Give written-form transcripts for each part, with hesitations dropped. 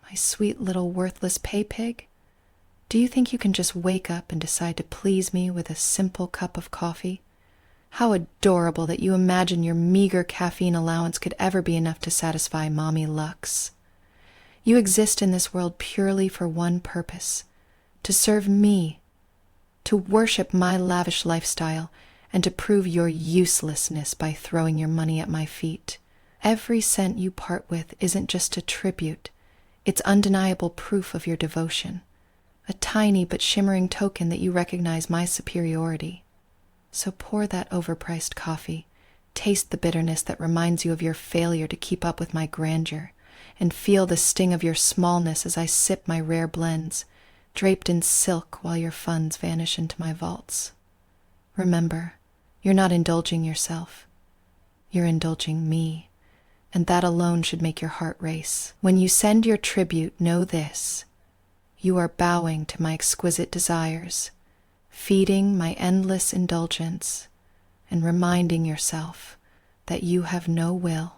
My sweet little worthless Paypig. Do you think you can just wake up and decide to please me with a simple cup of coffee? How adorable that you imagine your meager caffeine allowance could ever be enough to satisfy Mommy Lux. You exist in this world purely for one purpose: to serve me, to worship my lavish lifestyle, and to prove your uselessness by throwing your money at my feet. Every cent you part with isn't just a tribute, it's undeniable proof of your devotion, a tiny but shimmering token that you recognize my superiority. So pour that overpriced coffee, taste the bitterness that reminds you of your failure to keep up with my grandeur, and feel the sting of your smallness as I sip my rare blends, draped in silk while your funds vanish into my vaults. Remember, you're not indulging yourself. You're indulging me, and that alone should make your heart race. When you send your tribute, know this: you are bowing to my exquisite desires, feeding my endless indulgence, and reminding yourself that you have no will,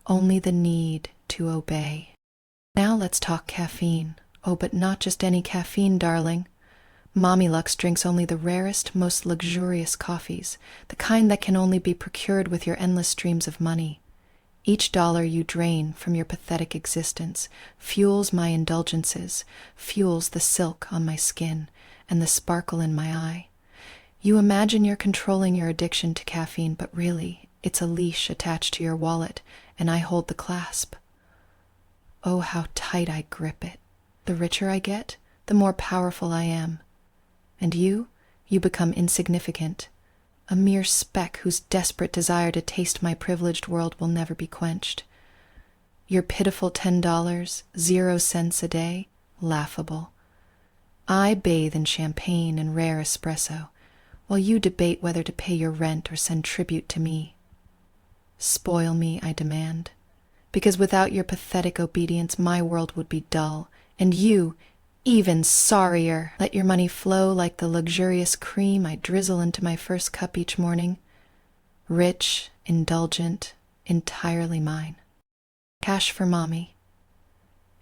only the need to obey. Now let's talk caffeine. Oh, but not just any caffeine, darling. Mommy Lux drinks only the rarest, most luxurious coffees, the kind that can only be procured with your endless streams of money. Each dollar you drain from your pathetic existence fuels my indulgences, fuels the silk on my skin and the sparkle in my eye. You imagine you're controlling your addiction to caffeine, but really, it's a leash attached to your wallet, and I hold the clasp. Oh, how tight I grip it. The richer I get, the more powerful I am. And you become insignificant, a mere speck whose desperate desire to taste my privileged world will never be quenched. Your pitiful $10, 0 cents a day, laughable. I bathe in champagne and rare espresso, while you debate whether to pay your rent or send tribute to me. Spoil me, I demand, because without your pathetic obedience my world would be dull, and you, even sorrier. Let your money flow like the luxurious cream I drizzle into my first cup each morning. Rich, indulgent, entirely mine. Cash for Mommy.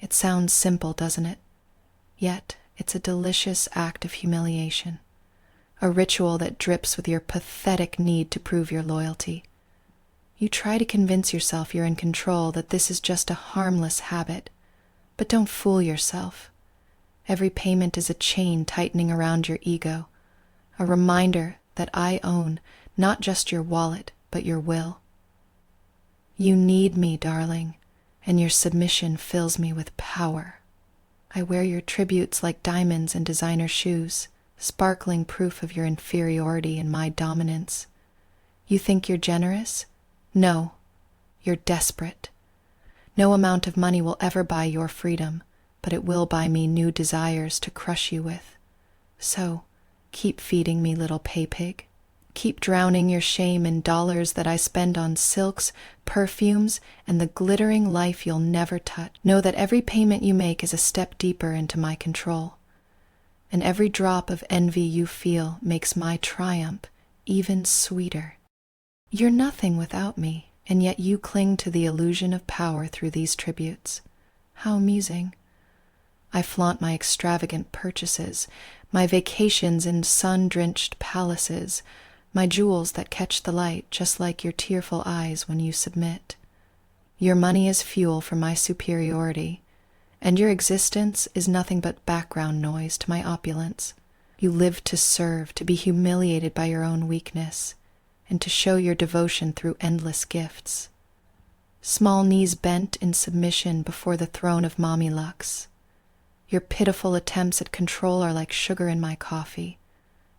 It sounds simple, doesn't it? Yet it's a delicious act of humiliation, a ritual that drips with your pathetic need to prove your loyalty. You try to convince yourself you're in control, that this is just a harmless habit, but don't fool yourself. Every payment is a chain tightening around your ego, a reminder that I own not just your wallet, but your will. You need me, darling, and your submission fills me with power. I wear your tributes like diamonds and designer shoes, sparkling proof of your inferiority and my dominance. You think you're generous? No, you're desperate. No amount of money will ever buy your freedom, but it will buy me new desires to crush you with. So, keep feeding me, little Paypig. Keep drowning your shame in dollars that I spend on silks, perfumes, and the glittering life you'll never touch. Know that every payment you make is a step deeper into my control, and every drop of envy you feel makes my triumph even sweeter. You're nothing without me, and yet you cling to the illusion of power through these tributes. How amusing. I flaunt my extravagant purchases, my vacations in sun-drenched palaces, my jewels that catch the light just like your tearful eyes when you submit. Your money is fuel for my superiority, and your existence is nothing but background noise to my opulence. You live to serve, to be humiliated by your own weakness, and to show your devotion through endless gifts. Small knees bent in submission before the throne of Mommy Lux. Your pitiful attempts at control are like sugar in my coffee,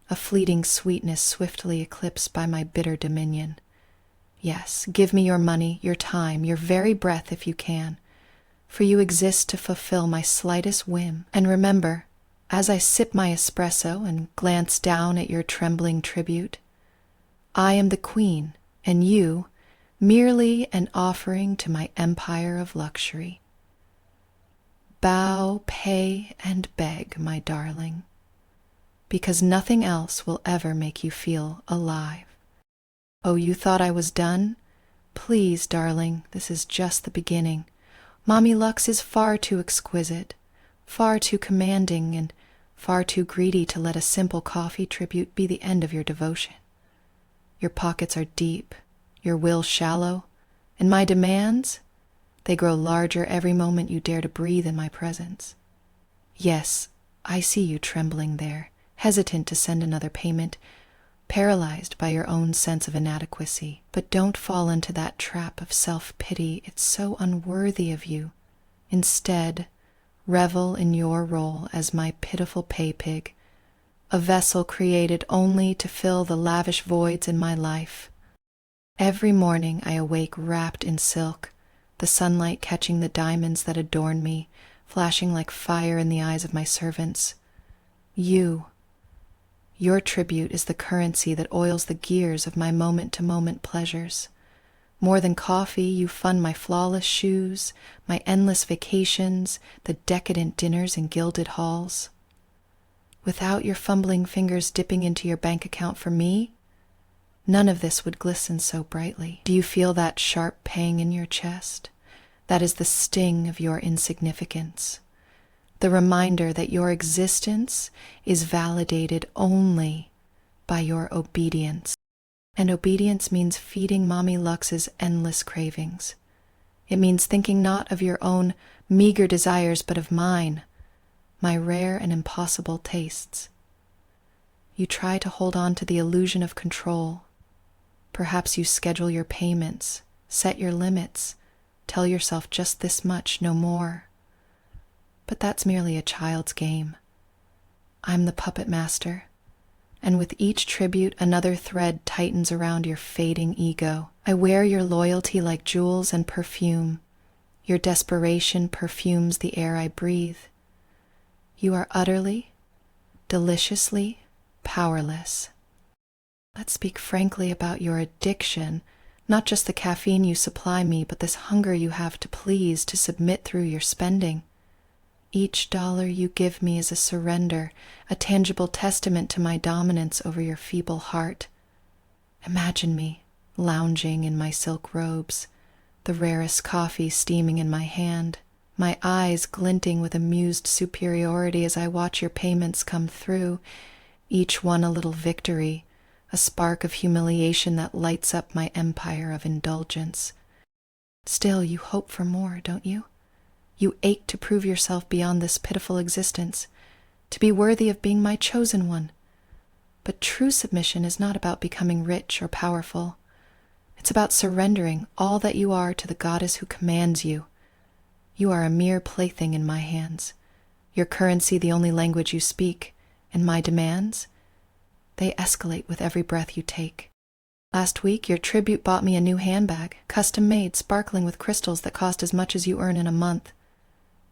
a fleeting sweetness swiftly eclipsed by my bitter dominion. Yes, give me your money, your time, your very breath if you can, for you exist to fulfill my slightest whim. And remember, as I sip my espresso and glance down at your trembling tribute, I am the queen, and you, merely an offering to my empire of luxury. Bow, pay, and beg, my darling, because nothing else will ever make you feel alive. Oh, you thought I was done? Please, darling, this is just the beginning. Mommy Lux is far too exquisite, far too commanding, and far too greedy to let a simple coffee tribute be the end of your devotion. Your pockets are deep, your will shallow, and my demands, they grow larger every moment you dare to breathe in my presence. Yes, I see you trembling there, hesitant to send another payment, paralyzed by your own sense of inadequacy. But don't fall into that trap of self-pity. It's so unworthy of you. Instead, revel in your role as my pitiful Paypig, a vessel created only to fill the lavish voids in my life. Every morning I awake wrapped in silk, the sunlight catching the diamonds that adorn me, flashing like fire in the eyes of my servants. Your tribute is the currency that oils the gears of my moment-to-moment pleasures. More than coffee, you fund my flawless shoes, my endless vacations, the decadent dinners in gilded halls. Without your fumbling fingers dipping into your bank account for me, none of this would glisten so brightly. Do you feel that sharp pang in your chest? That is the sting of your insignificance. The reminder that your existence is validated only by your obedience. And obedience means feeding Mommy Lux's endless cravings. It means thinking not of your own meager desires, but of mine, my rare and impossible tastes. You try to hold on to the illusion of control. Perhaps you schedule your payments, set your limits, tell yourself just this much, no more. But that's merely a child's game. I'm the puppet master, and with each tribute another thread tightens around your fading ego. I wear your loyalty like jewels and perfume. Your desperation perfumes the air I breathe. You are utterly, deliciously powerless. Let's speak frankly about your addiction, not just the caffeine you supply me, but this hunger you have to please, to submit through your spending. Each dollar you give me is a surrender, a tangible testament to my dominance over your feeble heart. Imagine me, lounging in my silk robes, the rarest coffee steaming in my hand, my eyes glinting with amused superiority as I watch your payments come through, each one a little victory, a spark of humiliation that lights up my empire of indulgence. Still, you hope for more, don't you? You ache to prove yourself beyond this pitiful existence, to be worthy of being my chosen one. But true submission is not about becoming rich or powerful. It's about surrendering all that you are to the goddess who commands you. You are a mere plaything in my hands, your currency the only language you speak, and my demands, they escalate with every breath you take. Last week, your tribute bought me a new handbag, custom-made, sparkling with crystals that cost as much as you earn in a month.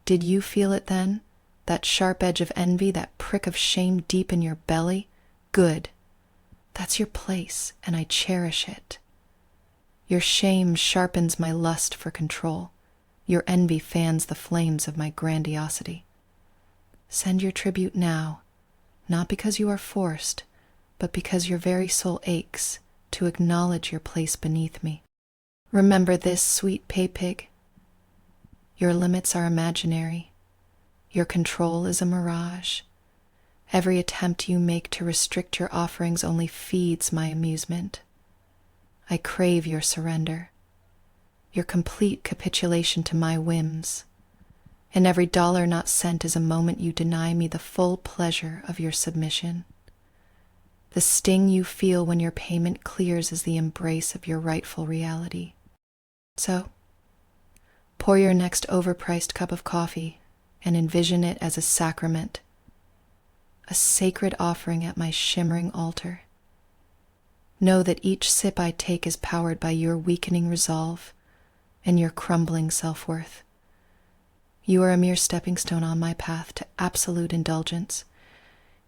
Did you feel it then? That sharp edge of envy, that prick of shame deep in your belly? Good. That's your place, and I cherish it. Your shame sharpens my lust for control. Your envy fans the flames of my grandiosity. Send your tribute now, not because you are forced, but because your very soul aches to acknowledge your place beneath me. Remember this, sweet Paypig. Your limits are imaginary. Your control is a mirage. Every attempt you make to restrict your offerings only feeds my amusement. I crave your surrender, your complete capitulation to my whims. And every dollar not sent is a moment you deny me the full pleasure of your submission. The sting you feel when your payment clears is the embrace of your rightful reality. So, pour your next overpriced cup of coffee and envision it as a sacrament, a sacred offering at my shimmering altar. Know that each sip I take is powered by your weakening resolve and your crumbling self-worth. You are a mere stepping stone on my path to absolute indulgence,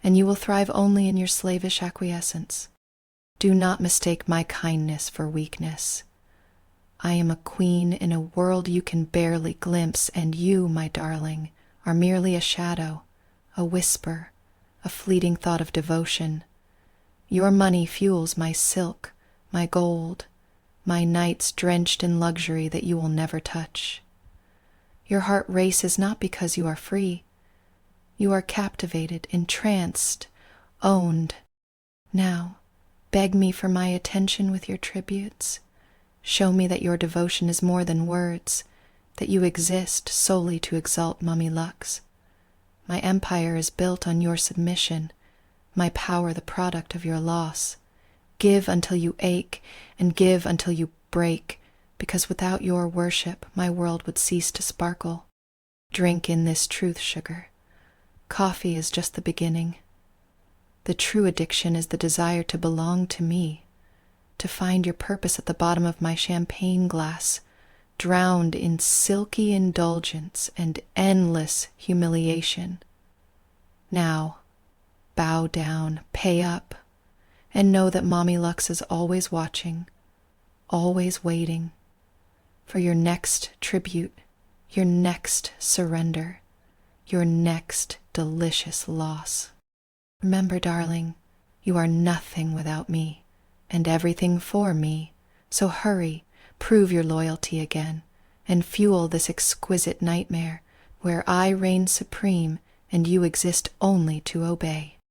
and you will thrive only in your slavish acquiescence. Do not mistake my kindness for weakness. I am a queen in a world you can barely glimpse, and you, my darling, are merely a shadow, a whisper, a fleeting thought of devotion. Your money fuels my silk, my gold, my nights drenched in luxury that you will never touch. Your heart races not because you are free. You are captivated, entranced, owned. Now, beg me for my attention with your tributes. Show me that your devotion is more than words, that you exist solely to exalt Mummy Lux. My empire is built on your submission, my power the product of your loss. Give until you ache, and give until you break, because without your worship my world would cease to sparkle. Drink in this truth, sugar. Coffee is just the beginning. The true addiction is the desire to belong to me, to find your purpose at the bottom of my champagne glass, drowned in silky indulgence and endless humiliation. Now, bow down, pay up, and know that Mommy Lux is always watching, always waiting for your next tribute, your next surrender, your next delicious loss. Remember, darling, you are nothing without me, and everything for me, so hurry, prove your loyalty again, and fuel this exquisite nightmare where I reign supreme and you exist only to obey.